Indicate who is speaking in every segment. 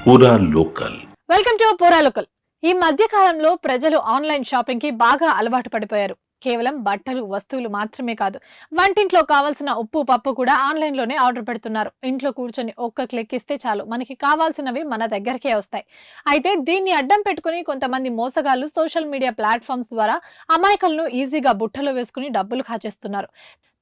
Speaker 1: పూరా local.
Speaker 2: Welcome to పూరా local. ఈ మధ్య కాలంలో ప్రజలు ఆన్లైన్ షాపింగ్ కి బాగా అలవాటు పడిపోయారు. కేవలం బట్టలు వస్తువులు మాత్రమే కాదు, వంటింట్లో కావాల్సిన ఉప్పు పప్పు కూడా ఆన్లైన్ లోనే ఆర్డర్ పెడుతున్నారు. ఇంట్లో కూర్చొని ఒక్క క్లిక్ ఇస్తే చాలు మనకి కావాల్సినవి మన దగ్గరకే వస్తాయి. అయితే దీన్ని అడ్డం పెట్టుకుని కొంతమంది మోసగాళ్లు సోషల్ మీడియా ప్లాట్ఫామ్స్ ద్వారా అమాయకులను ఈజీగా బుట్టలో వేసుకుని డబ్బులు కాజేస్తున్నారు.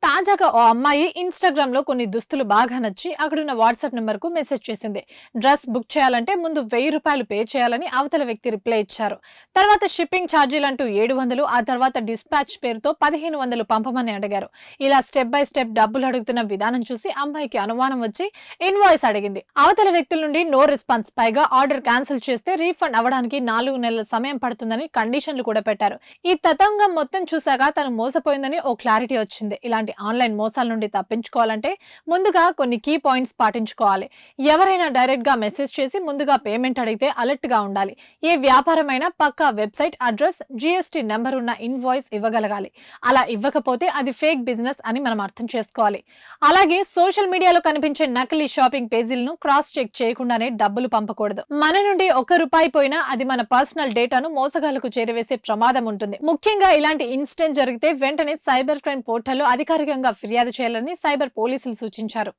Speaker 2: తాజాగా ఓ అమ్మాయి ఇన్‌స్టాగ్రామ్ లో కొన్ని దుస్తులు బాగా నచ్చి అక్కడున్న వాట్సాప్ నెంబర్ కు మెసేజ్ చేసింది. డ్రెస్ బుక్ చేయాలంటే ముందు ₹1000 పే చేయాలని అవతల వ్యక్తి రిప్లై ఇచ్చారు. తర్వాత షిప్పింగ్ ఛార్జీలంటూ 700, ఆ తర్వాత డిస్పాచ్ పేరుతో 1500 పంపమని అడిగారు. ఇలా స్టెప్ బై స్టెప్ డబ్బులు అడుగుతున్న విధానం చూసి అమ్మాయికి అనుమానం వచ్చి ఇన్వాయిస్ అడిగింది. అవతల వ్యక్తుల నుండి నో రెస్పాన్స్, పైగా ఆర్డర్ క్యాన్సిల్ చేస్తే రీఫండ్ అవ్వడానికి 4 నెలల సమయం పడుతుందని కండిషన్లు కూడా పెట్టారు. ఈ తతంగం మొత్తం చూశాక తను మోసపోయిందని ఓ క్లారిటీ వచ్చింది. ఇలాంటి ఆన్లైన్ మోసాల నుండి తప్పించుకోవాలంటే ముందుగా కొన్ని కీ పాయింట్స్ పాటించుకోవాలి. ఎవరైనా డైరెక్ట్ గా మెసేజ్ చేసి ముందుగా పేమెంట్ అడిగితే అలర్ట్ గా ఉండాలి. ఏ వ్యాపారమైనా పక్కా వెబ్సైట్ అడ్రస్, జీఎస్టీ నెంబర్ ఉన్న ఇన్వాయిస్ ఇవ్వగలగాలి. అలా ఇవ్వకపోతే అది ఫేక్ బిజినెస్ అని మనం అర్థం చేసుకోవాలి. అలాగే సోషల్ మీడియాలో కనిపించే నకిలీ షాపింగ్ పేజీలను క్రాస్ చెక్ చేయకుండానే డబ్బులు పంపకూడదు. మన నుండి ₹1 పోయినా అది మన పర్సనల్ డేటాను మోసగాళ్లకు చేరవేసే ప్రమాదం ఉంటుంది. ముఖ్యంగా ఇలాంటి ఇన్సిడెంట్ జరిగితే వెంటనే సైబర్ క్రైమ్ పోర్టల్లో అధికారికంగా ఫిర్యాదు చేయాలని సైబర్ పోలీసులు సూచించారు.